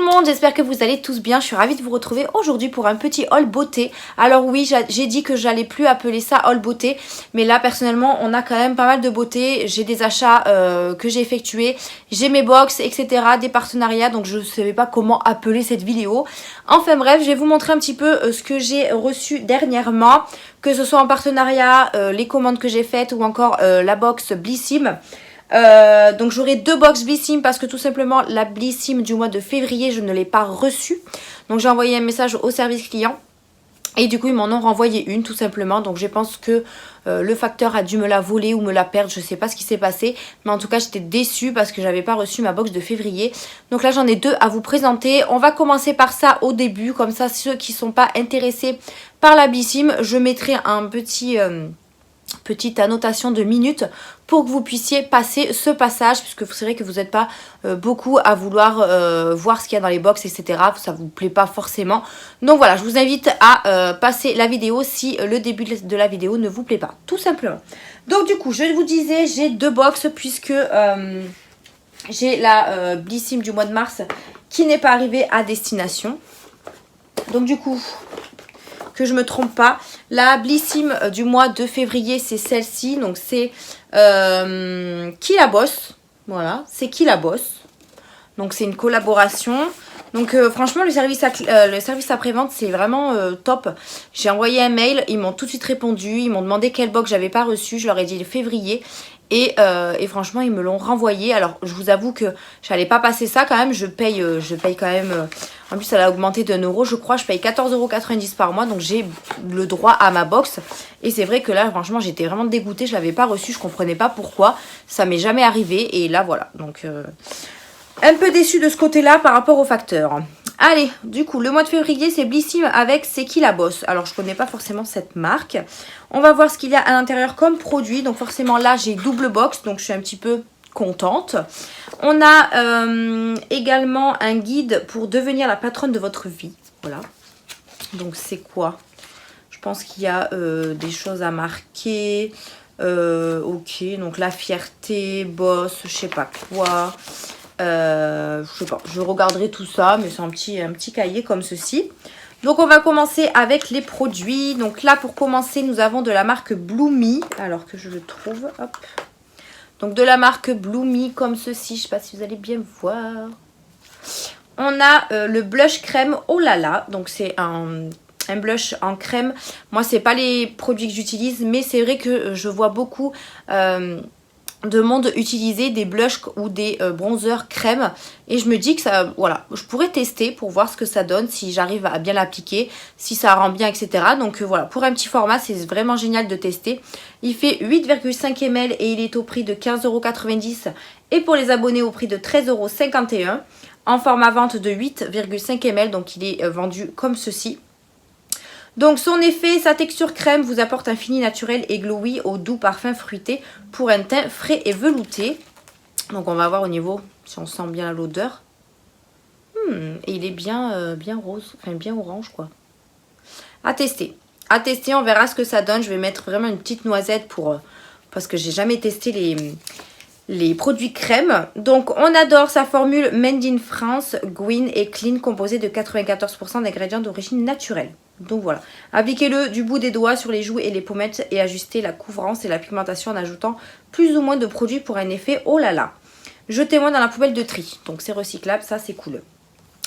monde, j'espère que vous allez tous bien. Je suis ravie de vous retrouver aujourd'hui pour un petit haul beauté. Alors oui, j'ai dit que j'allais plus appeler ça haul beauté, mais là personnellement on a quand même pas mal de beauté. J'ai des achats que j'ai effectués, j'ai mes box, etc., des partenariats, donc je ne savais pas comment appeler cette vidéo. Enfin bref, je vais vous montrer un petit peu ce que j'ai reçu dernièrement, que ce soit en partenariat, les commandes que j'ai faites ou encore la box Blissim. Donc j'aurai deux box Blissim parce que tout simplement la Blissim du mois de février je ne l'ai pas reçue. Donc j'ai envoyé un message au service client et du coup ils m'en ont renvoyé une tout simplement. Donc je pense que le facteur a dû me la voler ou me la perdre, je sais pas ce qui s'est passé, mais en tout cas j'étais déçue parce que j'avais pas reçu ma box de février. Donc là j'en ai deux à vous présenter. On va commencer par ça au début, comme ça ceux qui sont pas intéressés par la Blissim, je mettrai un petite annotation de minutes pour que vous puissiez passer ce passage, puisque vous savez que vous n'êtes pas beaucoup à vouloir voir ce qu'il y a dans les box, etc. Ça vous plaît pas forcément. Donc voilà, je vous invite à passer la vidéo si le début de la vidéo ne vous plaît pas, tout simplement. Donc du coup, je vous disais, j'ai deux box puisque j'ai la Blissim du mois de mars qui n'est pas arrivée à destination. Donc du coup, que je me trompe pas, la Blissim du mois de février c'est celle-ci, donc c'est Qui la bosse, voilà, c'est Qui la bosse, donc c'est une collaboration. Donc franchement le service après-vente c'est vraiment top. J'ai envoyé un mail, ils m'ont tout de suite répondu, ils m'ont demandé quelle box j'avais pas reçu, je leur ai dit le février. Et franchement ils me l'ont renvoyé. Alors je vous avoue que j'allais pas passer ça quand même, je paye quand même, en plus elle a augmenté d'1 € je crois, je paye 14,90 € par mois, donc j'ai le droit à ma box. Et c'est vrai que là franchement j'étais vraiment dégoûtée, je l'avais pas reçu, je comprenais pas pourquoi, ça m'est jamais arrivé. Et là voilà, donc un peu déçue de ce côté là par rapport au facteur. Allez, du coup, le mois de février, c'est Blissim avec C'est Qui la bosse. Alors, je connais pas forcément cette marque. On va voir ce qu'il y a à l'intérieur comme produit. Donc, forcément, là, j'ai double box. Donc, je suis un petit peu contente. On a également un guide pour devenir la patronne de votre vie. Voilà. Donc, c'est quoi? Je pense qu'il y a des choses à marquer. Ok, donc la fierté, boss, je sais pas quoi. Je sais pas, je regarderai tout ça, mais c'est un petit cahier comme ceci. Donc on va commencer avec les produits. Donc là pour commencer nous avons de la marque Bloomy, alors que je le trouve, hop. Donc de la marque Bloomy comme ceci, je sais pas si vous allez bien voir. On a le blush crème Oh là là, donc c'est un blush en crème. Moi c'est pas les produits que j'utilise, mais c'est vrai que je vois beaucoup de monde utiliser des blushs ou des bronzers crème, et je me dis que ça, voilà, je pourrais tester pour voir ce que ça donne, si j'arrive à bien l'appliquer, si ça rend bien, etc. Donc voilà, pour un petit format c'est vraiment génial de tester. Il fait 8,5 ml et il est au prix de 15,90 € et pour les abonnés au prix de 13,51 € en format vente de 8,5 ml, donc il est vendu comme ceci. Donc son effet, sa texture crème vous apporte un fini naturel et glowy au doux parfum fruité pour un teint frais et velouté. Donc on va voir au niveau si on sent bien l'odeur. Et il est bien, bien rose, enfin bien orange quoi. À tester. À tester, on verra ce que ça donne. Je vais mettre vraiment une petite noisette parce que j'ai jamais testé les produits crème. Donc on adore sa formule Made in France, Green et Clean, composée de 94% d'ingrédients d'origine naturelle. Donc voilà, appliquez-le du bout des doigts sur les joues et les pommettes et ajustez la couvrance et la pigmentation en ajoutant plus ou moins de produits pour un effet oh là là. Jetez-moi dans la poubelle de tri, donc c'est recyclable, ça c'est cool.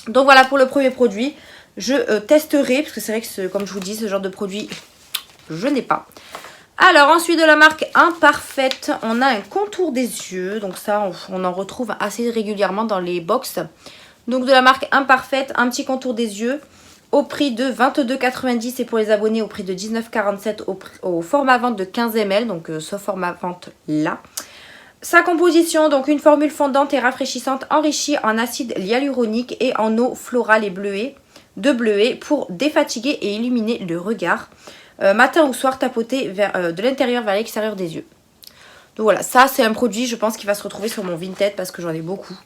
Donc voilà pour le premier produit, je testerai, parce que c'est vrai que comme je vous dis, ce genre de produit, je n'ai pas. Alors ensuite de la marque Imparfaite, on a un contour des yeux, donc ça on en retrouve assez régulièrement dans les box. Donc de la marque Imparfaite, un petit contour des yeux au prix de 22,90 € et pour les abonnés au prix de 19,47 € au format vente de 15 ml, donc ce format vente là. Sa composition, donc une formule fondante et rafraîchissante enrichie en acide hyaluronique et en eau florale et bleuée pour défatiguer et illuminer le regard. Matin ou soir, tapoter de l'intérieur vers l'extérieur des yeux. Donc voilà, ça c'est un produit je pense qui va se retrouver sur mon Vinted parce que j'en ai beaucoup.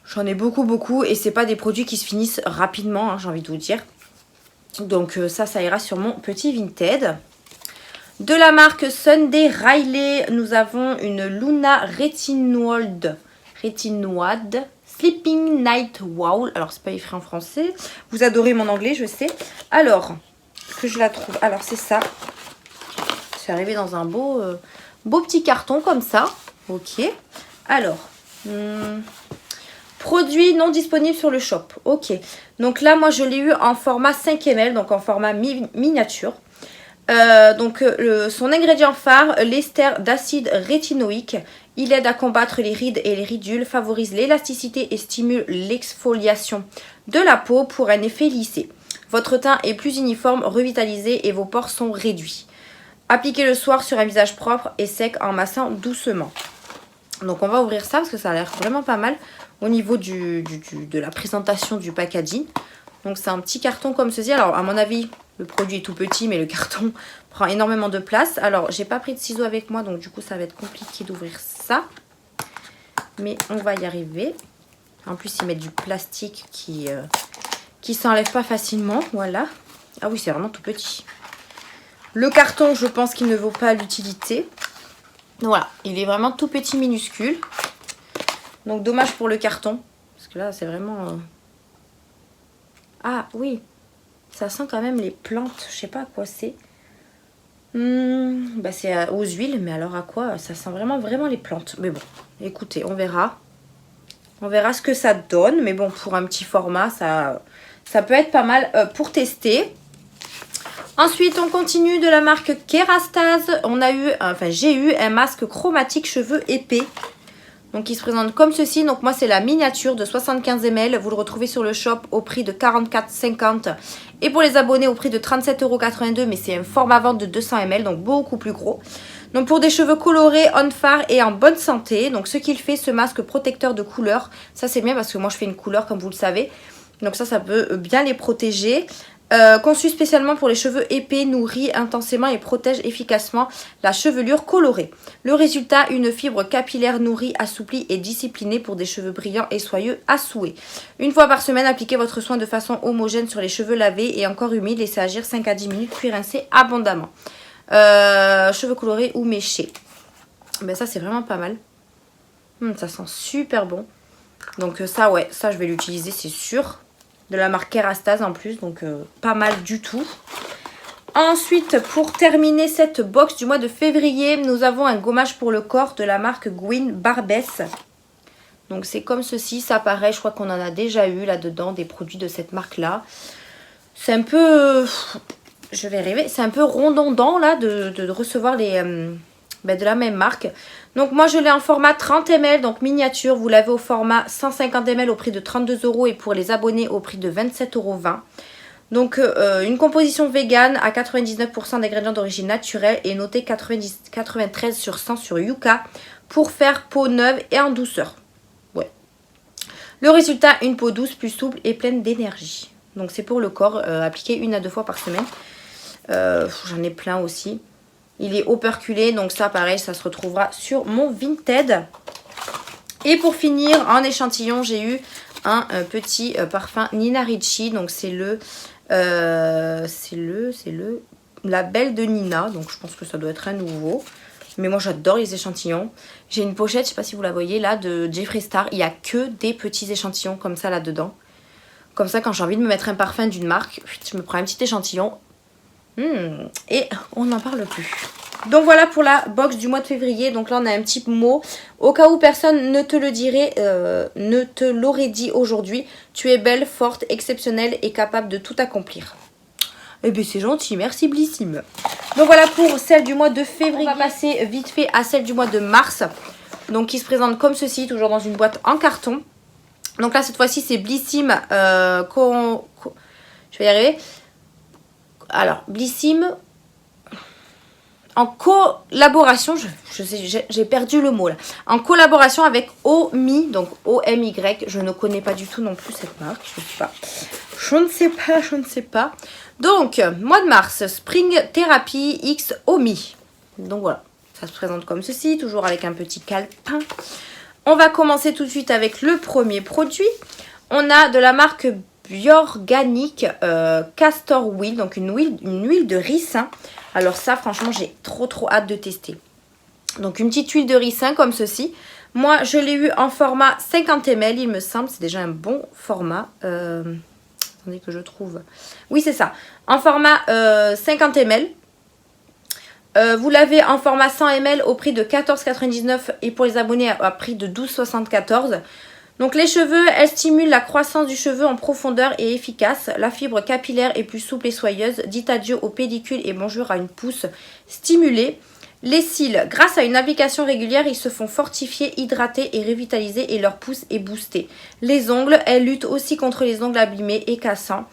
J'en ai beaucoup et c'est pas des produits qui se finissent rapidement, hein, j'ai envie de vous dire. Donc ça ira sur mon petit Vinted. De la marque Sunday Riley, nous avons une Luna Retinoid Sleeping Night Wow. Alors, c'est pas écrit en français. Vous adorez mon anglais, je sais. Alors, que je la trouve. Alors, c'est ça. C'est arrivé dans un beau petit carton comme ça. Ok. Alors, produit non disponible sur le shop. Ok. Donc là, moi, je l'ai eu en format 5 ml, donc en format miniature. Son ingrédient phare, l'ester d'acide rétinoïque. Il aide à combattre les rides et les ridules, favorise l'élasticité et stimule l'exfoliation de la peau pour un effet lissé. Votre teint est plus uniforme, revitalisé et vos pores sont réduits. Appliquez le soir sur un visage propre et sec en massant doucement. Donc on va ouvrir ça parce que ça a l'air vraiment pas mal au niveau de la présentation du packaging. Donc c'est un petit carton comme ceci. Alors à mon avis, le produit est tout petit mais le carton prend énormément de place. Alors j'ai pas pris de ciseaux avec moi donc du coup ça va être compliqué d'ouvrir ça. Mais on va y arriver. En plus ils mettent du plastique qui s'enlève pas facilement. Voilà. Ah oui c'est vraiment tout petit. Le carton je pense qu'il ne vaut pas l'utilité. Voilà, il est vraiment tout petit minuscule. Donc dommage pour le carton. Parce que là c'est vraiment... Ah oui, ça sent quand même les plantes. Je sais pas à quoi c'est. C'est aux huiles, mais alors à quoi? Ça sent vraiment les plantes. Mais bon, écoutez, on verra. On verra ce que ça donne. Mais bon, pour un petit format, ça peut être pas mal pour tester. Ensuite, on continue de la marque Kerastase. J'ai eu un masque chromatique cheveux épais. Donc, il se présente comme ceci. Donc, moi, c'est la miniature de 75 ml. Vous le retrouvez sur le shop au prix de 44,50 €. Et pour les abonnés, au prix de 37,82 €. Mais c'est un format vente de 200 ml, donc beaucoup plus gros. Donc, pour des cheveux colorés, on fard et en bonne santé. Donc, ce qu'il fait, ce masque protecteur de couleur. Ça, c'est bien parce que moi, je fais une couleur, comme vous le savez. Donc, ça peut bien les protéger. Conçu spécialement pour les cheveux épais, nourrit intensément et protège efficacement la chevelure colorée. Le résultat, une fibre capillaire nourrie, assouplie et disciplinée pour des cheveux brillants et soyeux à souhait. Une fois par semaine, appliquez votre soin de façon homogène sur les cheveux lavés et encore humides. Laissez agir 5 à 10 minutes puis rincez abondamment. Cheveux colorés ou méchés. Ben ça c'est vraiment pas mal. Ça sent super bon. Donc ça je vais l'utiliser c'est sûr. De la marque Kerastase en plus, donc pas mal du tout. Ensuite, pour terminer cette box du mois de février, nous avons un gommage pour le corps de la marque Gwyn Barbès. Donc c'est comme ceci, ça paraît, je crois qu'on en a déjà eu là-dedans, des produits de cette marque-là. C'est un peu, je vais rêver, c'est un peu redondant là de recevoir les... de la même marque. Donc moi je l'ai en format 30 ml, donc miniature. Vous l'avez au format 150 ml au prix de 32 € et pour les abonnés au prix de 27,20 €. Donc une composition vegan à 99% d'ingrédients d'origine naturelle et noté 93 sur 100 sur Yuka pour faire peau neuve et en douceur. Ouais. Le résultat, une peau douce, plus souple et pleine d'énergie. Donc c'est pour le corps, appliqué 1 à 2 fois par semaine. J'en ai plein aussi. Il est operculé, donc ça pareil, ça se retrouvera sur mon Vinted. Et pour finir, en échantillon, j'ai eu un petit parfum Nina Ricci. Donc c'est le label de Nina. Donc je pense que ça doit être un nouveau. Mais moi j'adore les échantillons. J'ai une pochette, je sais pas si vous la voyez là, de Jeffree Star. Il n'y a que des petits échantillons comme ça là-dedans. Comme ça, quand j'ai envie de me mettre un parfum d'une marque, je me prends un petit échantillon. Et on n'en parle plus. Donc voilà pour la box du mois de février. Donc là on a un petit mot. Au cas où personne ne te le dirait, ne te l'aurait dit aujourd'hui. Tu es belle, forte, exceptionnelle et capable de tout accomplir. Eh bien c'est gentil, merci Blissim. Donc voilà pour celle du mois de février. On va passer vite fait à celle du mois de mars. Donc qui se présente comme ceci, toujours dans une boîte en carton. Donc là cette fois-ci c'est Blissim. Je vais y arriver. Alors, Blissim, en collaboration, j'ai perdu le mot là, en collaboration avec Omi, donc O-M-Y, je ne connais pas du tout non plus cette marque, je ne sais pas. Donc, mois de mars, Spring Therapy X Omi. Donc voilà, ça se présente comme ceci, toujours avec un petit calepin. On va commencer tout de suite avec le premier produit. On a de la marque Biorganique Castor Oil, donc une huile de ricin. Alors ça franchement j'ai trop hâte de tester. Donc une petite huile de ricin comme ceci. Moi, je l'ai eu en format 50 ml, il me semble. C'est déjà un bon format. Attendez que je trouve. Oui, c'est ça. En format 50 ml. Vous l'avez en format 100 ml au prix de 14,99 et pour les abonnés à prix de 12,74. Donc les cheveux, elles stimulent la croissance du cheveu en profondeur et efficace. La fibre capillaire est plus souple et soyeuse. Dites adieu aux pellicules et bonjour à une pousse stimulée. Les cils, grâce à une application régulière, ils se font fortifier, hydrater et revitaliser et leur pousse est boostée. Les ongles, elles luttent aussi contre les ongles abîmés et cassants.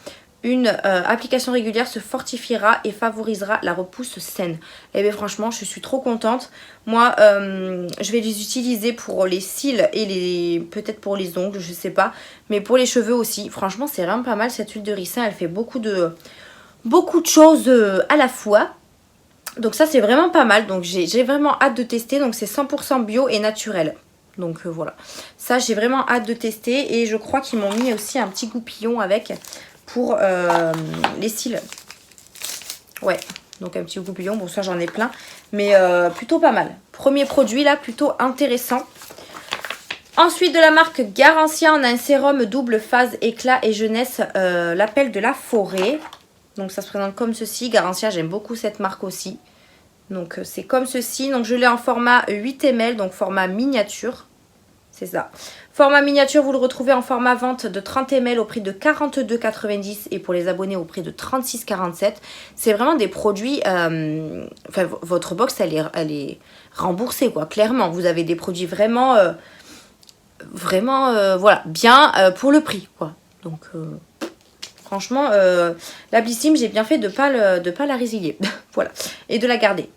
Une application régulière se fortifiera et favorisera la repousse saine. Et bien franchement, je suis trop contente. Moi, je vais les utiliser pour les cils et peut-être pour les ongles, je sais pas. Mais pour les cheveux aussi. Franchement, c'est vraiment pas mal cette huile de ricin. Elle fait beaucoup de choses à la fois. Donc ça, c'est vraiment pas mal. Donc j'ai vraiment hâte de tester. Donc c'est 100% bio et naturel. Donc voilà. Ça, j'ai vraiment hâte de tester. Et je crois qu'ils m'ont mis aussi un petit goupillon avec... pour les cils. Ouais, donc un petit goupillon. Bon, ça, j'en ai plein. Mais plutôt pas mal. Premier produit, là, plutôt intéressant. Ensuite, de la marque Garancia, on a un sérum double phase éclat et jeunesse, l'appel de la forêt. Donc, ça se présente comme ceci. Garancia, j'aime beaucoup cette marque aussi. Donc, c'est comme ceci. Donc, je l'ai en format 8 ml, donc format miniature. C'est ça. Format miniature, vous le retrouvez en format vente de 30 ml au prix de 42,90 et pour les abonnés au prix de 36,47. C'est vraiment des produits... enfin, votre box, elle est remboursée, quoi. Clairement, vous avez des produits vraiment... voilà, bien pour le prix, quoi. Donc, franchement, la Blissim, j'ai bien fait de pas la résilier. Voilà. Et de la garder.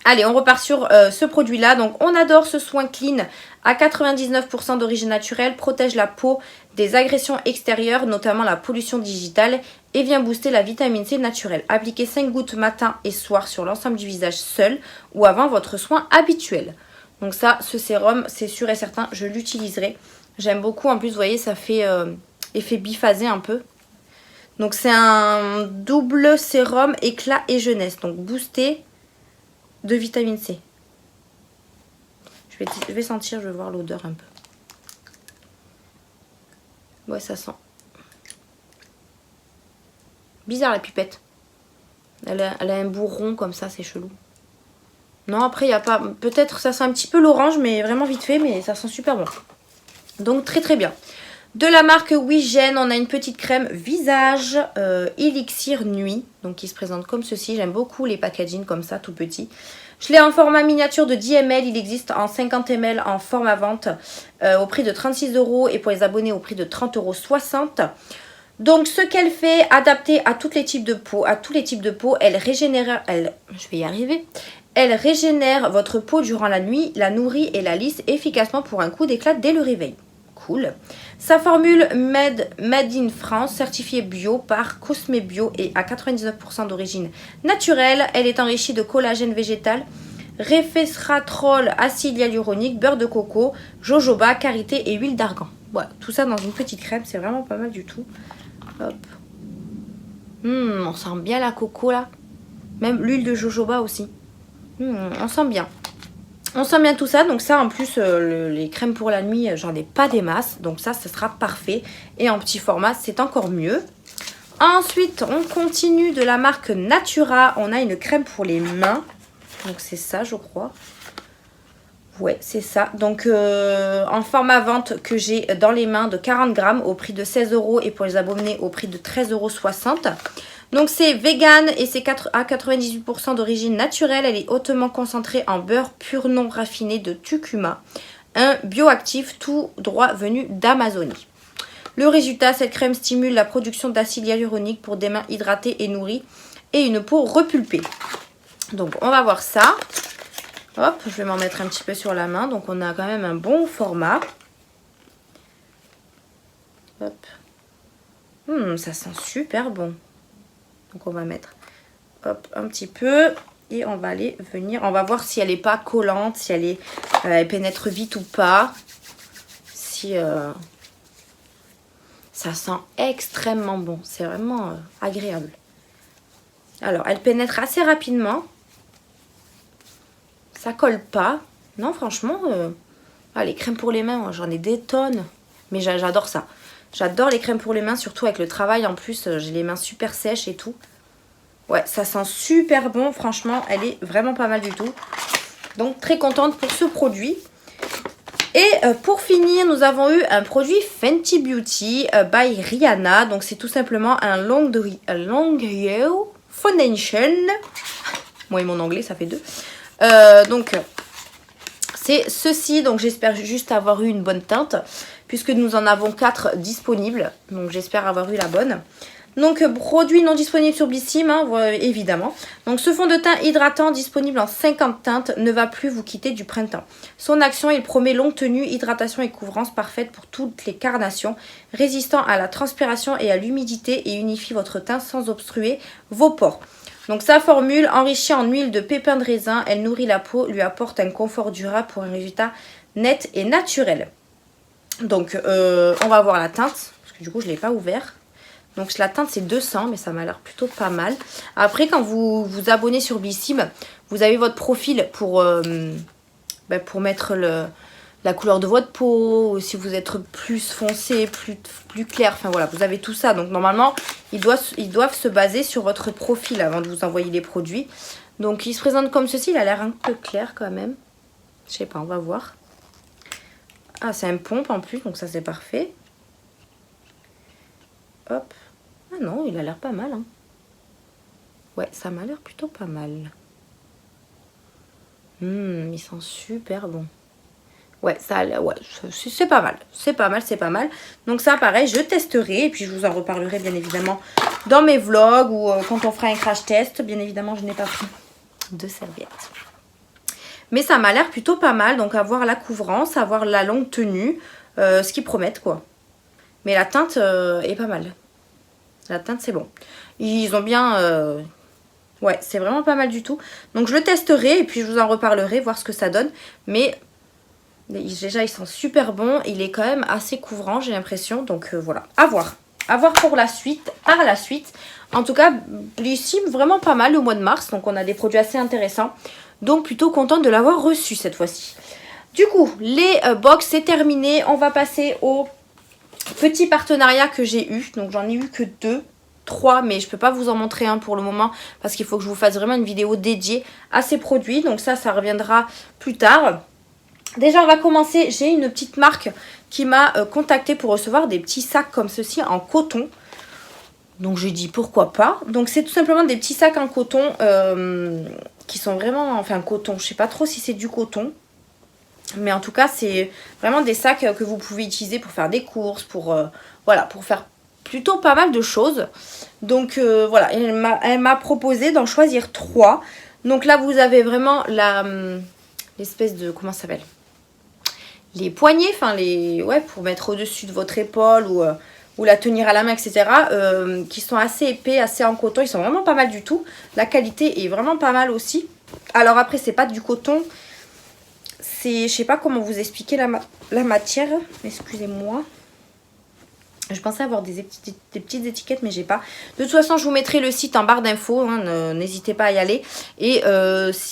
Allez, on repart sur ce produit-là. Donc, on adore ce soin clean à 99% d'origine naturelle, protège la peau des agressions extérieures, notamment la pollution digitale, et vient booster la vitamine C naturelle. Appliquez 5 gouttes matin et soir sur l'ensemble du visage seul ou avant votre soin habituel. Donc ça, ce sérum, c'est sûr et certain, je l'utiliserai. J'aime beaucoup. En plus, vous voyez, ça fait effet biphasé un peu. Donc, c'est un double sérum éclat et jeunesse. Donc, boosté de vitamine C. Je vais sentir, je vais voir l'odeur un peu. Ouais, ça sent. Bizarre la pipette. Elle a un bout rond comme ça, c'est chelou. Non, après, il n'y a pas... Peut-être ça sent un petit peu l'orange, mais vraiment vite fait, mais ça sent super bon. Donc, très très bien. De la marque Wigen, on a une petite crème visage Elixir Nuit. Donc, qui se présente comme ceci. J'aime beaucoup les packaging comme ça, tout petit. Je l'ai en format miniature de 10 ml. Il existe en 50 ml en format vente au prix de 36 € et pour les abonnés au prix de 30,60 €. Donc, ce qu'elle fait, adapté à tous les types de peau, elle régénère... je vais y arriver. Elle régénère votre peau durant la nuit, la nourrit et la lisse efficacement pour un coup d'éclat dès le réveil. Cool. Sa formule made in France, certifiée bio par Cosme Bio et à 99% d'origine naturelle. Elle est enrichie de collagène végétal, resveratrol, acide hyaluronique, beurre de coco, jojoba, karité et huile d'argan. Voilà, tout ça dans une petite crème, c'est vraiment pas mal du tout. Hop. On sent bien la coco là. Même l'huile de jojoba aussi. On sent bien. On sent bien tout ça. Donc ça, en plus, les crèmes pour la nuit, j'en ai pas des masses. Donc ça sera parfait. Et en petit format, c'est encore mieux. Ensuite, on continue de la marque Natura. On a une crème pour les mains. Donc c'est ça, je crois. Ouais, c'est ça. Donc en format vente que j'ai dans les mains de 40 grammes au prix de 16 € et pour les abonnés au prix de 13,60 €. Donc c'est vegan et c'est à 98% d'origine naturelle. Elle est hautement concentrée en beurre pur non raffiné de curcuma. Un bioactif tout droit venu d'Amazonie. Le résultat, cette crème stimule la production d'acide hyaluronique pour des mains hydratées et nourries et une peau repulpée. Donc on va voir ça. Hop, je vais m'en mettre un petit peu sur la main. Donc on a quand même un bon format. Hop. Ça sent super bon. Donc on va mettre hop, un petit peu et on va aller venir. On va voir si elle n'est pas collante, si elle pénètre vite ou pas. Si ça sent extrêmement bon. C'est vraiment agréable. Alors elle pénètre assez rapidement. Ça colle pas. Non, franchement, Ah, les crèmes pour les mains, j'en ai des tonnes. Mais j'adore ça. J'adore les crèmes pour les mains, surtout avec le travail en plus. J'ai les mains super sèches et tout. Ouais, ça sent super bon. Franchement, elle est vraiment pas mal du tout. Donc, très contente pour ce produit. Et pour finir, nous avons eu un produit Fenty Beauty by Rihanna. Donc, c'est tout simplement un long Yellow Foundation. Moi et mon anglais, ça fait deux. Donc, c'est ceci. Donc, j'espère juste avoir eu une bonne teinte. Puisque nous en avons 4 disponibles. Donc, j'espère avoir eu la bonne. Donc, produit non disponible sur Blissim, hein, évidemment. Donc, ce fond de teint hydratant disponible en 50 teintes ne va plus vous quitter du printemps. Son action, il promet longue tenue, hydratation et couvrance parfaite pour toutes les carnations, résistant à la transpiration et à l'humidité et unifie votre teint sans obstruer vos pores. Donc, sa formule, enrichie en huile de pépins de raisin, elle nourrit la peau, lui apporte un confort durable pour un résultat net et naturel. Donc, on va voir la teinte, parce que du coup, je ne l'ai pas ouvert. Donc la teinte c'est 200, mais ça m'a l'air plutôt pas mal. Après, quand vous vous abonnez sur Blissim, vous avez votre profil pour mettre la couleur de votre peau, si vous êtes plus foncé, plus clair. Enfin voilà, vous avez tout ça. Donc normalement, ils doivent se baser sur votre profil avant de vous envoyer les produits. Donc il se présente comme ceci, il a l'air un peu clair quand même. Je sais pas, on va voir. Ah, c'est un pompe en plus, donc ça c'est parfait. Hop. Ah non, il a l'air pas mal. Hein. Ouais, ça m'a l'air plutôt pas mal. Il sent super bon. Ouais, ouais, c'est pas mal. C'est pas mal, c'est pas mal. Donc ça, pareil, je testerai. Et puis, je vous en reparlerai, bien évidemment, dans mes vlogs ou quand on fera un crash test. Bien évidemment, je n'ai pas pris de serviettes. Mais ça m'a l'air plutôt pas mal. Donc, avoir la couvrance, avoir la longue tenue. Ce qu'ils promettent, quoi. Mais la teinte est pas mal. La teinte, c'est bon. Ils ont bien... Ouais, c'est vraiment pas mal du tout. Donc, je le testerai et puis je vous en reparlerai, voir ce que ça donne. Mais déjà, il sent super bon. Il est quand même assez couvrant, j'ai l'impression. Donc, voilà. À voir. À voir pour la suite, par la suite. En tout cas, Blissim, vraiment pas mal au mois de mars. Donc, on a des produits assez intéressants. Donc, plutôt contente de l'avoir reçu cette fois-ci. Du coup, les box, c'est terminé. On va passer au... petit partenariat que j'ai eu, donc j'en ai eu que 2, 3, mais je peux pas vous en montrer un pour le moment parce qu'il faut que je vous fasse vraiment une vidéo dédiée à ces produits. Donc ça reviendra plus tard. Déjà, on va commencer. J'ai une petite marque qui m'a contactée pour recevoir des petits sacs comme ceci en coton. Donc j'ai dit pourquoi pas. Donc c'est tout simplement des petits sacs en coton qui sont vraiment, enfin coton, je sais pas trop si c'est du coton. Mais en tout cas, c'est vraiment des sacs que vous pouvez utiliser pour faire des courses, pour, voilà, pour faire plutôt pas mal de choses. Donc voilà, elle m'a proposé d'en choisir 3. Donc là, vous avez vraiment l'espèce de, comment ça s'appelle, les poignées, enfin ouais, pour mettre au-dessus de votre épaule ou la tenir à la main, etc. Qui sont assez épais, assez en coton. Ils sont vraiment pas mal du tout. La qualité est vraiment pas mal aussi. Alors après, c'est pas du coton. Je sais pas comment vous expliquer la matière, excusez-moi. Je pensais avoir des petites étiquettes, mais j'ai pas. De toute façon, je vous mettrai le site en barre d'infos, hein, n'hésitez pas à y aller. Et je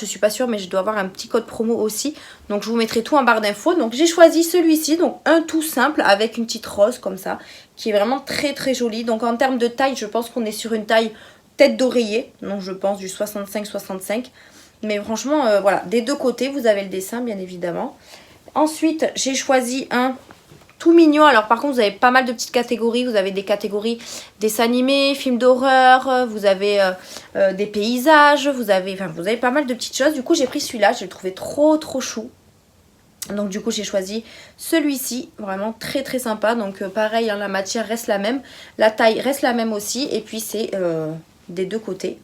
suis pas sûre, mais je dois avoir un petit code promo aussi. Donc je vous mettrai tout en barre d'infos. Donc j'ai choisi celui-ci, donc un tout simple avec une petite rose comme ça, qui est vraiment très très jolie. Donc en termes de taille, je pense qu'on est sur une taille tête d'oreiller. Donc je pense du 65-65. Mais franchement, voilà, des deux côtés, vous avez le dessin, bien évidemment. Ensuite, j'ai choisi un tout mignon. Alors, par contre, vous avez pas mal de petites catégories. Vous avez des catégories dessins animés, films d'horreur, vous avez des paysages, vous avez pas mal de petites choses. Du coup, j'ai pris celui-là, je l'ai trouvé trop chou. Donc, du coup, j'ai choisi celui-ci, vraiment très très sympa. Donc, pareil, hein, la matière reste la même, la taille reste la même aussi. Et puis, c'est des deux côtés.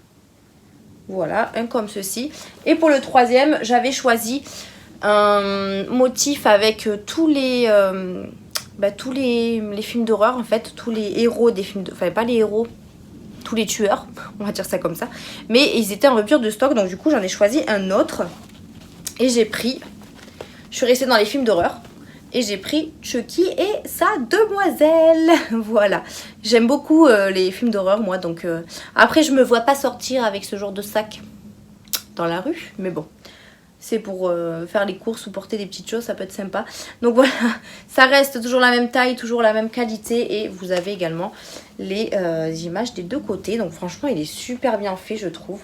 Voilà, un comme ceci. Et pour le troisième, j'avais choisi un motif avec tous les films d'horreur, en fait. Tous les héros des films enfin, pas les héros, tous les tueurs, on va dire ça comme ça. Mais ils étaient en rupture de stock, donc du coup, j'en ai choisi un autre. Et j'ai pris... Je suis restée dans les films d'horreur. Et j'ai pris Chucky et sa demoiselle. Voilà. J'aime beaucoup les films d'horreur, moi. Donc après, je me vois pas sortir avec ce genre de sac dans la rue. Mais bon. c'est pour faire les courses ou porter des petites choses, ça peut être sympa. Donc voilà, ça reste toujours la même taille, toujours la même qualité. Et vous avez également les images des deux côtés. Donc franchement, il est super bien fait, je trouve.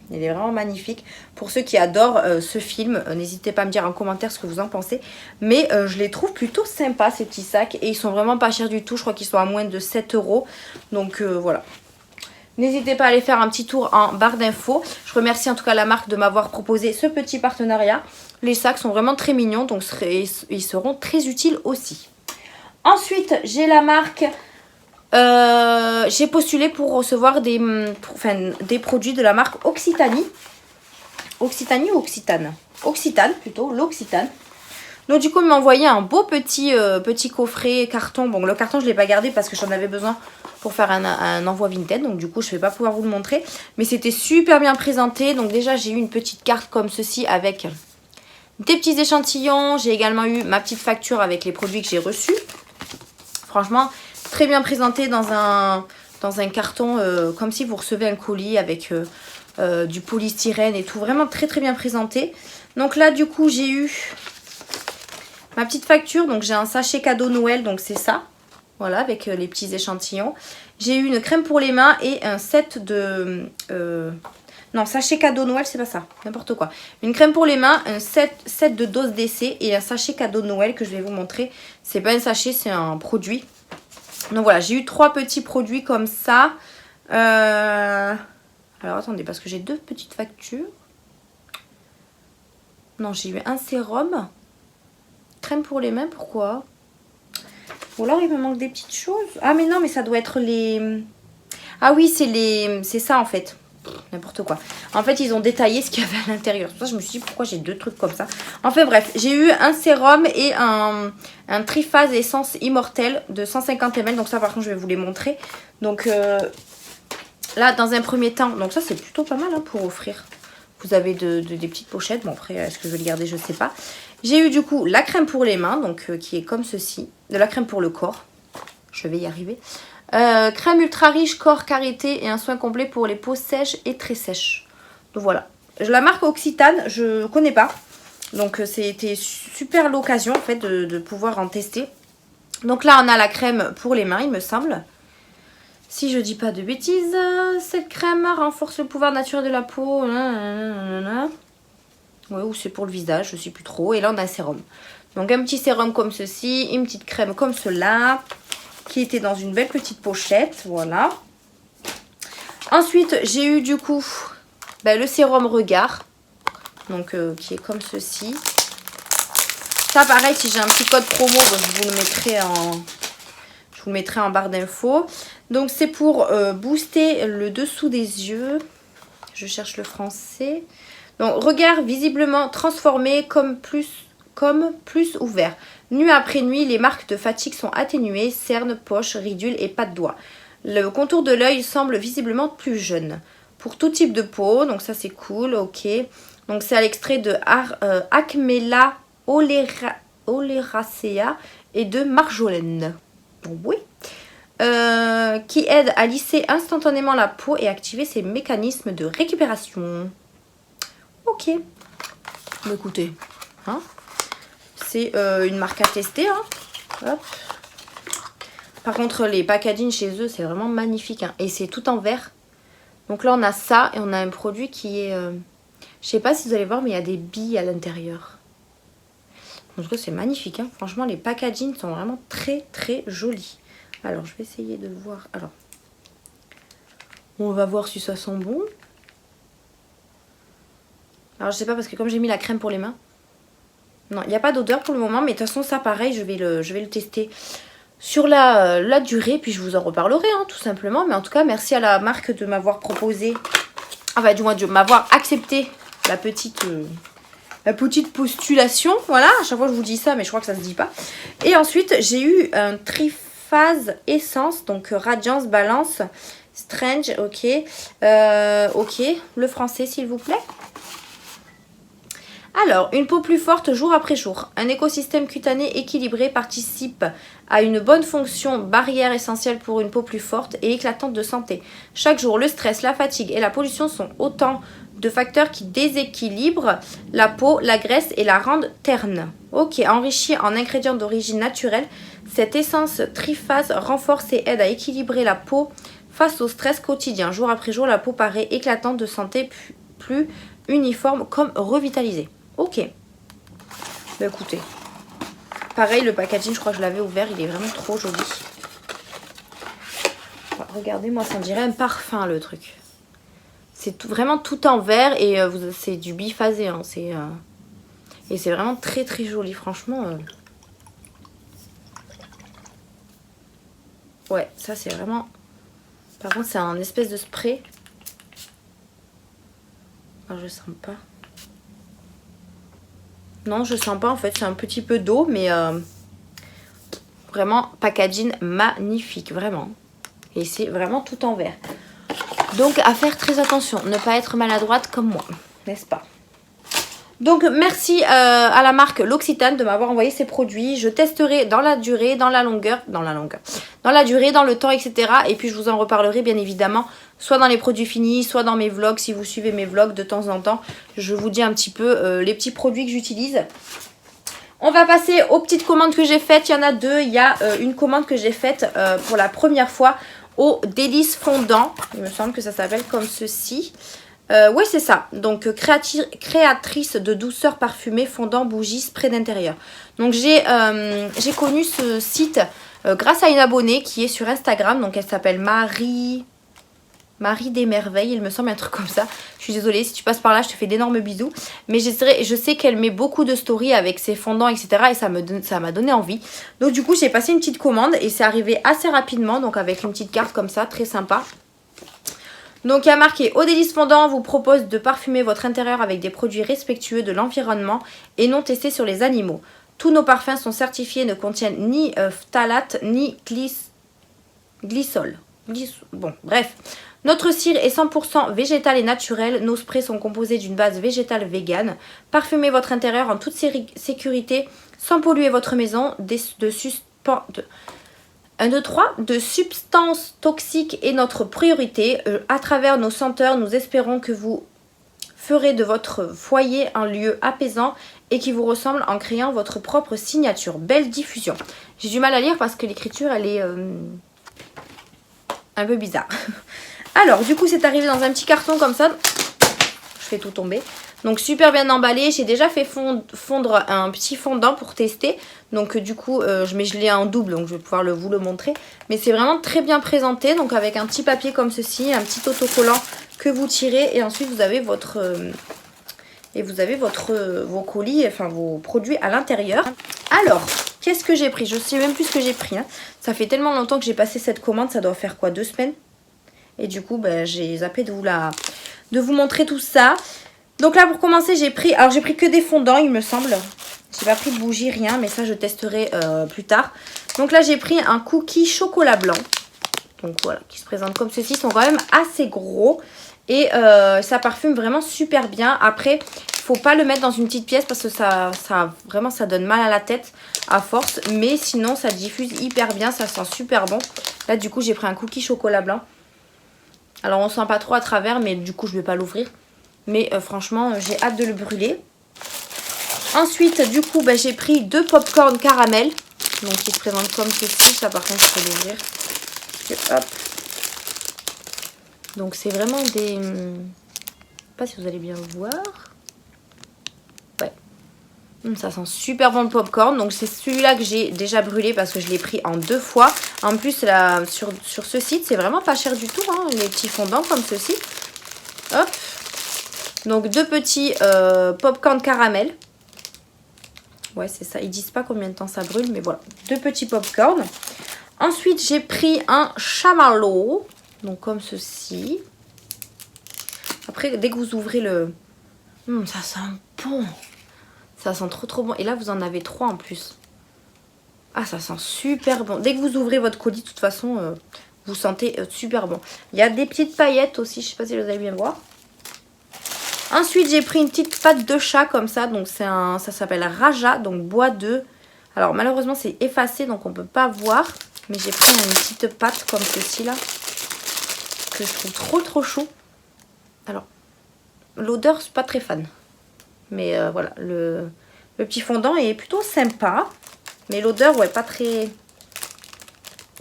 Il est vraiment magnifique. Pour ceux qui adorent ce film, n'hésitez pas à me dire en commentaire ce que vous en pensez. Mais je les trouve plutôt sympas, ces petits sacs. Et ils sont vraiment pas chers du tout. Je crois qu'ils sont à moins de 7 €. Donc voilà. N'hésitez pas à aller faire un petit tour en barre d'infos. Je remercie en tout cas la marque de m'avoir proposé ce petit partenariat. Les sacs sont vraiment très mignons, donc ils seront très utiles aussi. Ensuite, j'ai la marque... j'ai postulé pour recevoir des produits de la marque Occitanie. Occitanie ou Occitane? Occitane plutôt, l'Occitane. Donc du coup, il m'a envoyé un beau petit coffret carton. Bon, le carton, je ne l'ai pas gardé parce que j'en avais besoin pour faire un envoi Vinted. Donc du coup, je ne vais pas pouvoir vous le montrer. Mais c'était super bien présenté. Donc déjà, j'ai eu une petite carte comme ceci avec des petits échantillons. J'ai également eu ma petite facture avec les produits que j'ai reçus. Franchement, très bien présenté dans un carton comme si vous recevez un colis avec du polystyrène et tout. Vraiment très très bien présenté. Donc là, du coup, j'ai eu... ma petite facture, donc j'ai un sachet cadeau Noël, donc c'est ça. Voilà, avec les petits échantillons. J'ai eu une crème pour les mains et un set de... non, sachet cadeau Noël, c'est pas ça. N'importe quoi. Une crème pour les mains, un set de doses d'essai et un sachet cadeau de Noël que je vais vous montrer. C'est pas un sachet, c'est un produit. Donc voilà, j'ai eu 3 petits produits comme ça. Alors attendez, parce que j'ai 2 petites factures. Non, j'ai eu un sérum. Crème pour les mains, pourquoi? Ou alors il me manque des petites choses. Ah mais non, mais ça doit être les... ah oui, c'est ça en fait. N'importe quoi. En fait, ils ont détaillé ce qu'il y avait à l'intérieur. C'est pour ça que je me suis dit pourquoi j'ai 2 trucs comme ça. Enfin bref, j'ai eu un sérum et un triphase essence immortelle de 150 ml. Donc ça par contre, je vais vous les montrer. Donc là, dans un premier temps, donc ça c'est plutôt pas mal hein, pour offrir. Vous avez des petites pochettes. Bon après, est-ce que je vais le garder? Je sais pas. J'ai eu du coup la crème pour les mains, donc qui est comme ceci. De la crème pour le corps. Je vais y arriver. Crème ultra riche, corps carité et un soin complet pour les peaux sèches et très sèches. Donc voilà. La marque Occitane, je connais pas. Donc c'était super l'occasion en fait de pouvoir en tester. Donc là on a la crème pour les mains, il me semble. Si je dis pas de bêtises, cette crème renforce le pouvoir naturel de la peau. Ouais, ou c'est pour le visage, je sais plus trop. Et là on a un sérum. Donc un petit sérum comme ceci, une petite crème comme cela, qui était dans une belle petite pochette, voilà. Ensuite, j'ai eu du coup le sérum Regard, donc qui est comme ceci. Ça, pareil, si j'ai un petit code promo, je vous le mettrai en barre d'infos. Donc, c'est pour booster le dessous des yeux. Je cherche le français. Donc, Regard visiblement transformé comme plus ouvert. Nuit après nuit, les marques de fatigue sont atténuées, cernes, poches, ridules et pas de doigts. Le contour de l'œil semble visiblement plus jeune. Pour tout type de peau, donc ça c'est cool, ok. Donc c'est à l'extrait de Acmela oleracea et de marjolaine. Donc oui. Qui aide à lisser instantanément la peau et activer ses mécanismes de récupération. Ok. Écoutez, hein. C'est une marque à tester. Hein. Hop. Par contre, les packaging chez eux, c'est vraiment magnifique. Hein. Et c'est tout en verre. Donc là, on a ça et on a un produit qui est... je sais pas si vous allez voir, mais il y a des billes à l'intérieur. En tout cas, c'est magnifique. Hein. Franchement, les packaging sont vraiment très, très jolis. Alors, je vais essayer de voir. Alors, on va voir si ça sent bon. Alors, je sais pas parce que comme j'ai mis la crème pour les mains, non, il n'y a pas d'odeur pour le moment, mais de toute façon, ça pareil, je vais le tester sur la durée, puis je vous en reparlerai, hein, tout simplement. Mais en tout cas, merci à la marque de m'avoir proposé, enfin, du moins de m'avoir accepté la petite postulation. Voilà, à chaque fois je vous dis ça, mais je crois que ça se dit pas. Et ensuite, j'ai eu un triphase essence, donc Radiance, Balance, Strange, ok. Ok, le français, s'il vous plaît. Alors, une peau plus forte jour après jour. Un écosystème cutané équilibré participe à une bonne fonction barrière essentielle pour une peau plus forte et éclatante de santé. Chaque jour, le stress, la fatigue et la pollution sont autant de facteurs qui déséquilibrent la peau, la graisse et la rendent terne. Ok, enrichie en ingrédients d'origine naturelle, cette essence triphase renforce et aide à équilibrer la peau face au stress quotidien. Jour après jour, la peau paraît éclatante de santé, plus uniforme comme revitalisée. Ok. Bah écoutez. Pareil, le packaging, je crois que je l'avais ouvert, il est vraiment trop joli. Regardez, moi, ça me dirait un parfum, le truc. C'est vraiment tout en vert et c'est du biphasé. Hein, et c'est vraiment très très joli, franchement. Ouais, ça c'est vraiment... Par contre, c'est un espèce de spray. Ah, je sens pas. Non, je sens pas en fait. C'est un petit peu d'eau, mais vraiment packaging magnifique, vraiment. Et c'est vraiment tout en vert. Donc à faire très attention, ne pas être maladroite comme moi, n'est-ce pas? Donc merci à la marque L'Occitane de m'avoir envoyé ces produits. Je testerai dans la durée, dans la longueur, dans la durée, dans le temps, etc. Et puis je vous en reparlerai bien évidemment, soit dans les produits finis, soit dans mes vlogs. Si vous suivez mes vlogs de temps en temps, je vous dis un petit peu les petits produits que j'utilise. On va passer aux petites commandes que j'ai faites. Il y en a deux. Il y a une commande que j'ai faite pour la première fois au Délices Fondant. Il me semble que ça s'appelle comme ceci. Oui, c'est ça. Donc, créatrice de douceur parfumée, fondant, bougie, spray d'intérieur. Donc, j'ai connu ce site grâce à une abonnée qui est sur Instagram. Donc, elle s'appelle Marie des Merveilles, il me semble, un truc comme ça. Je suis désolée, si tu passes par là, je te fais d'énormes bisous. Mais je sais qu'elle met beaucoup de stories avec ses fondants, etc. Et ça m'a donné envie. Donc, du coup, j'ai passé une petite commande et c'est arrivé assez rapidement. Donc, avec une petite carte comme ça, très sympa. Donc il y a marqué: Eau Délices Fondant vous propose de parfumer votre intérieur avec des produits respectueux de l'environnement et non testés sur les animaux. Tous nos parfums sont certifiés, ne contiennent ni phtalate ni glycol. Bon, bref. Notre cire est 100% végétal et naturel. Nos sprays sont composés d'une base végétale végane. Parfumez votre intérieur en toute sécurité sans polluer votre maison de substances toxiques est notre priorité. À travers nos senteurs, nous espérons que vous ferez de votre foyer un lieu apaisant et qui vous ressemble en créant votre propre signature. Belle diffusion. J'ai du mal à lire parce que l'écriture, elle est un peu bizarre. Alors, du coup, c'est arrivé dans un petit carton comme ça. Je fais tout tomber. Donc super bien emballé, j'ai déjà fait fondre un petit fondant pour tester. Donc du coup je l'ai en double, donc je vais pouvoir vous le montrer. Mais c'est vraiment très bien présenté, donc avec un petit papier comme ceci, un petit autocollant que vous tirez. Et ensuite vous avez vos colis, enfin vos produits à l'intérieur. Alors, qu'est-ce que j'ai pris? Je sais même plus ce que j'ai pris. Hein. Ça fait tellement longtemps que j'ai passé cette commande, ça doit faire quoi, 2 semaines? Et du coup j'ai zappé de vous montrer tout ça. Donc là pour commencer j'ai pris que des fondants il me semble. J'ai pas pris de bougie, rien, mais ça je testerai plus tard. Donc là j'ai pris un cookie chocolat blanc. Donc voilà, qui se présente comme ceci. Ils sont quand même assez gros. Et ça parfume vraiment super bien. Après, il faut pas le mettre dans une petite pièce parce que ça donne mal à la tête à force. Mais sinon ça diffuse hyper bien, ça sent super bon. Là du coup j'ai pris un cookie chocolat blanc. Alors on sent pas trop à travers, mais du coup je vais pas l'ouvrir. Mais franchement, j'ai hâte de le brûler. Ensuite, du coup, j'ai pris 2 popcorn caramel. Donc, qui se présentent comme ceci. Ça, par contre, je peux l'ouvrir. Hop. Donc, c'est vraiment des... Je sais pas si vous allez bien voir. Ouais. Ça sent super bon le popcorn. Donc, c'est celui-là que j'ai déjà brûlé parce que je l'ai pris en 2 fois. En plus, là, sur ce site, c'est vraiment pas cher du tout. Hein, les petits fondants comme ceci. Hop. Donc 2 petits popcorn caramel. Ouais, c'est ça. Ils disent pas combien de temps ça brûle, mais voilà. 2 petits popcorn. Ensuite, j'ai pris un chamallow. Donc comme ceci. Après, dès que vous ouvrez le... ça sent bon. Ça sent trop bon. Et là, vous en avez 3 en plus. Ah, ça sent super bon. Dès que vous ouvrez votre colis, de toute façon, vous sentez super bon. Il y a des petites paillettes aussi. Je sais pas si vous allez bien voir. Ensuite, j'ai pris une petite pâte de chat comme ça. Donc, ça s'appelle Raja. Donc, bois de... Alors, malheureusement, c'est effacé. Donc, on ne peut pas voir. Mais j'ai pris une petite pâte comme ceci là. Que je trouve trop chou. Alors, l'odeur, je suis pas très fan. Mais voilà, le petit fondant est plutôt sympa. Mais l'odeur, ouais, pas très...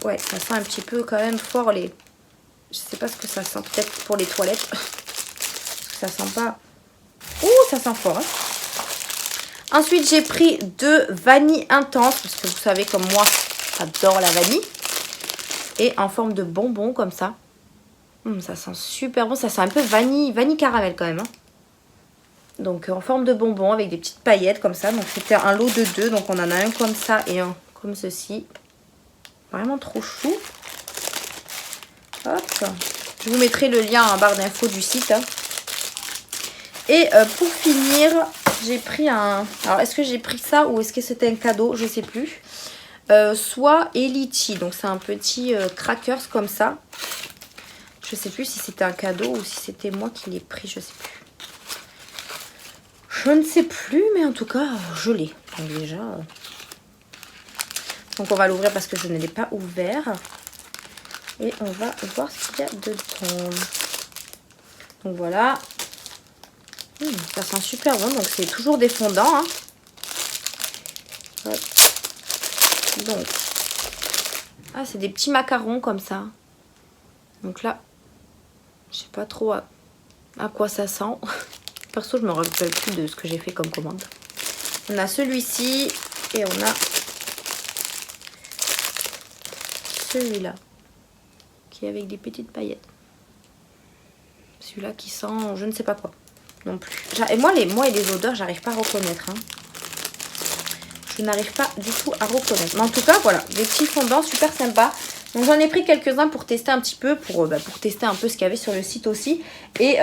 Ouais, ça sent un petit peu quand même fort les... Je sais pas ce que ça sent, peut-être pour les toilettes. Parce que ça sent pas... Ouh, ça sent fort, hein. Ensuite, j'ai pris 2 vanilles intenses. Parce que vous savez, comme moi, j'adore la vanille. Et en forme de bonbon, comme ça. Ça sent super bon. Ça sent un peu vanille caramel quand même, hein. Donc en forme de bonbon avec des petites paillettes comme ça. Donc c'était un lot de 2. Donc on en a un comme ça et un comme ceci. Vraiment trop chou. Hop. Je vous mettrai le lien en barre d'infos du site, hein. Et pour finir, j'ai pris un... Alors est-ce que j'ai pris ça ou est-ce que c'était un cadeau? Je sais plus. Soie et litchi. Donc c'est un petit crackers comme ça. Je sais plus si c'était un cadeau ou si c'était moi qui l'ai pris. Je sais plus. Je ne sais plus, mais en tout cas, je l'ai. Donc déjà... Donc on va l'ouvrir parce que je ne l'ai pas ouvert. Et on va voir ce qu'il y a dedans. Donc voilà. Ça sent super bon. Donc c'est toujours des fondants, hein. Hop. Donc. Ah, c'est des petits macarons comme ça. Donc là, je sais pas trop à quoi ça sent. Perso, je me rappelle plus de ce que j'ai fait comme commande. On a celui-ci et on a celui-là qui est avec des petites paillettes. Celui-là qui sent je ne sais pas quoi non plus. Et moi et les odeurs, j'arrive pas à reconnaître, hein. Je n'arrive pas du tout à reconnaître. Mais en tout cas, voilà, des petits fondants super sympas. Donc j'en ai pris quelques-uns pour tester un petit peu, pour tester un peu ce qu'il y avait sur le site aussi. Et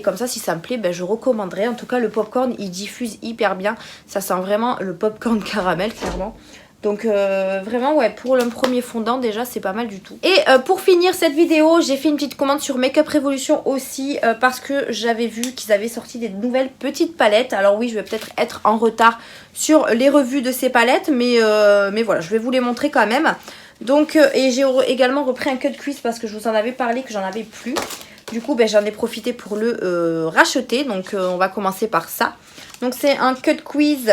comme ça, si ça me plaît, ben, je recommanderais. En tout cas, le popcorn, il diffuse hyper bien. Ça sent vraiment le popcorn caramel, clairement. Donc vraiment, ouais, pour le premier fondant, déjà, c'est pas mal du tout. Et pour finir cette vidéo, j'ai fait une petite commande sur Makeup Revolution aussi. Parce que j'avais vu qu'ils avaient sorti des nouvelles petites palettes. Alors oui, je vais peut-être être en retard sur les revues de ces palettes. Mais voilà, je vais vous les montrer quand même. Donc, et j'ai également repris un cut quiz parce que je vous en avais parlé que j'en avais plus. Du coup, ben, j'en ai profité pour le racheter. Donc, on va commencer par ça. Donc, c'est un cut quiz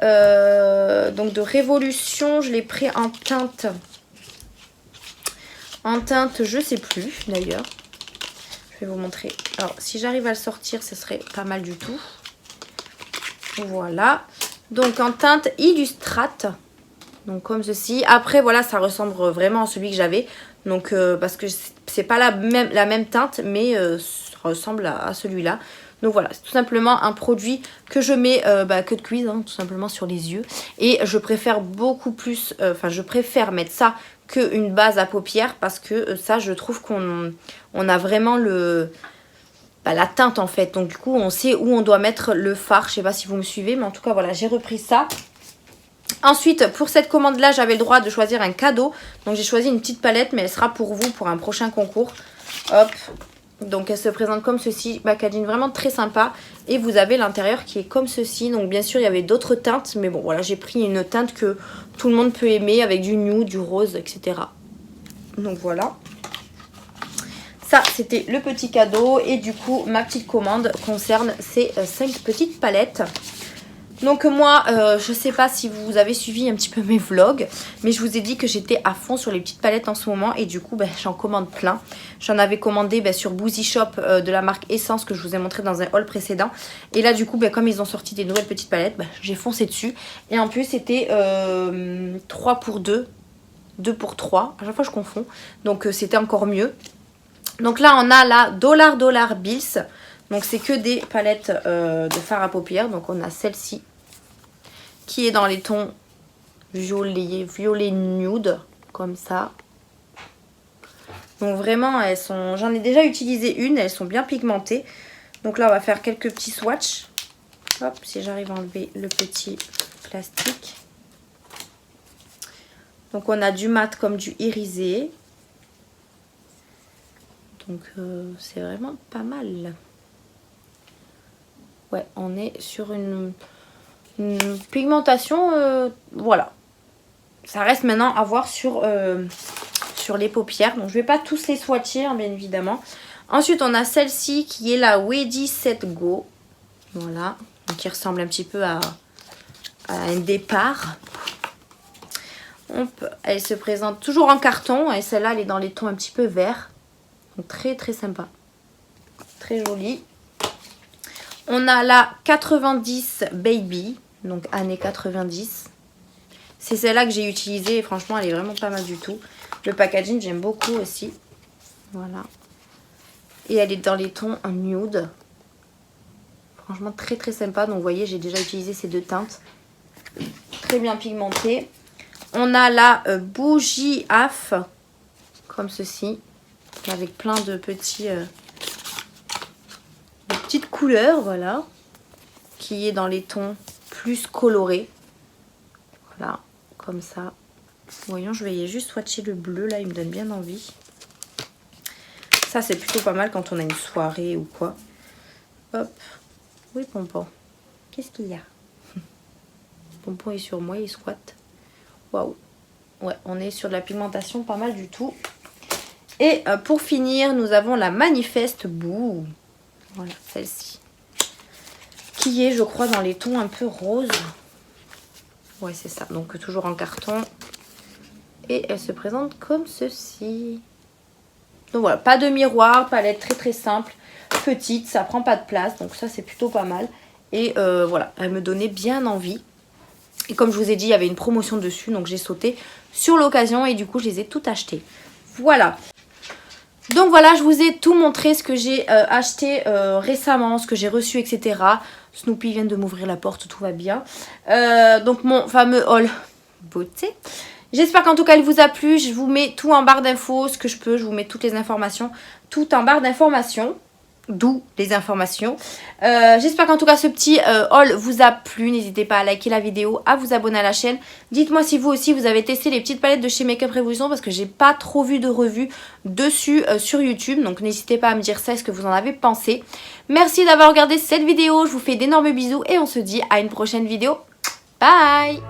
donc de Révolution. Je l'ai pris en teinte. En teinte, je sais plus d'ailleurs. Je vais vous montrer. Alors, si j'arrive à le sortir, ce serait pas mal du tout. Voilà. Donc, en teinte Illustrate. Donc comme ceci. Après voilà, ça ressemble vraiment à celui que j'avais. Donc parce que c'est pas la même teinte, mais ça ressemble à celui-là. Donc voilà, c'est tout simplement un produit que je mets que de cuisse, hein, tout simplement sur les yeux. Et je préfère beaucoup plus, je préfère mettre ça qu'une base à paupières. Parce que ça, je trouve qu'on a vraiment la teinte en fait. Donc du coup, on sait où on doit mettre le fard. Je sais pas si vous me suivez, mais en tout cas voilà, j'ai repris ça. Ensuite, pour cette commande-là, j'avais le droit de choisir un cadeau. Donc, j'ai choisi une petite palette, mais elle sera pour vous, pour un prochain concours. Hop. Donc, elle se présente comme ceci. Packaging vraiment très sympa. Et vous avez l'intérieur qui est comme ceci. Donc, bien sûr, il y avait d'autres teintes. Mais bon, voilà, j'ai pris une teinte que tout le monde peut aimer avec du nude, du rose, etc. Donc, voilà. Ça, c'était le petit cadeau. Et du coup, ma petite commande concerne ces 5 petites palettes. Donc moi, je sais pas si vous avez suivi un petit peu mes vlogs, mais je vous ai dit que j'étais à fond sur les petites palettes en ce moment et du coup, j'en commande plein. J'en avais commandé sur Boozy Shop de la marque Essence que je vous ai montré dans un haul précédent. Et là, du coup, comme ils ont sorti des nouvelles petites palettes, j'ai foncé dessus. Et en plus, c'était 3 pour 2, 2 pour 3. À chaque fois, je confonds. Donc, c'était encore mieux. Donc là, on a la Dollar Bills. Donc, c'est que des palettes de fard à paupières. Donc, on a celle-ci, qui est dans les tons violet nude, comme ça. Donc vraiment, elles sont... J'en ai déjà utilisé une, elles sont bien pigmentées. Donc là, on va faire quelques petits swatchs. Hop, si j'arrive à enlever le petit plastique. Donc on a du mat comme du irisé. Donc c'est vraiment pas mal. Ouais, on est sur une pigmentation, voilà. Ça reste maintenant à voir sur les paupières. Donc je vais pas tous les swatcher, hein, bien évidemment. Ensuite, on a celle-ci qui est la Wedi Set Go. Voilà. Donc, qui ressemble un petit peu à un départ. Elle se présente toujours en carton. Et celle-là, elle est dans les tons un petit peu verts. Donc, très, très sympa. Très jolie. On a la 90 Baby. Donc, années 90. C'est celle-là que j'ai utilisée. Et franchement, elle est vraiment pas mal du tout. Le packaging, j'aime beaucoup aussi. Voilà. Et elle est dans les tons nude. Franchement, très très sympa. Donc, vous voyez, j'ai déjà utilisé ces deux teintes. Très bien pigmentée. On a la bougie AF. Comme ceci. Avec plein de petits... de petites couleurs, voilà. Qui est dans les tons plus colorés. Voilà, comme ça. Voyons, je vais juste swatcher le bleu, là, il me donne bien envie. Ça, c'est plutôt pas mal quand on a une soirée ou quoi. Hop. Oui, Pompon. Qu'est-ce qu'il y a? Pompon est sur moi, il squatte. Waouh. Ouais, on est sur de la pigmentation pas mal du tout. Et pour finir, nous avons la Manifeste Boo. Voilà, celle-ci. Qui est, je crois, dans les tons un peu roses. Ouais, c'est ça. Donc, toujours en carton. Et elle se présente comme ceci. Donc voilà, pas de miroir, palette très très simple, petite, ça prend pas de place, donc ça c'est plutôt pas mal. Et voilà, elle me donnait bien envie. Et comme je vous ai dit, il y avait une promotion dessus, donc j'ai sauté sur l'occasion et du coup je les ai toutes achetées. Voilà. Donc voilà, je vous ai tout montré, ce que j'ai acheté récemment, ce que j'ai reçu, etc. Snoopy vient de m'ouvrir la porte, tout va bien. Donc mon fameux haul beauté. J'espère qu'en tout cas il vous a plu. Je vous mets tout en barre d'infos, ce que je peux. Je vous mets toutes les informations, tout en barre d'informations. D'où les informations. J'espère qu'en tout cas ce petit haul vous a plu. N'hésitez pas à liker la vidéo, à vous abonner à la chaîne. Dites-moi si vous aussi vous avez testé les petites palettes de chez Makeup Revolution, parce que j'ai pas trop vu de revues dessus sur YouTube. Donc n'hésitez pas à me dire ça, ce que vous en avez pensé. Merci d'avoir regardé cette vidéo. Je vous fais d'énormes bisous et on se dit à une prochaine vidéo. Bye!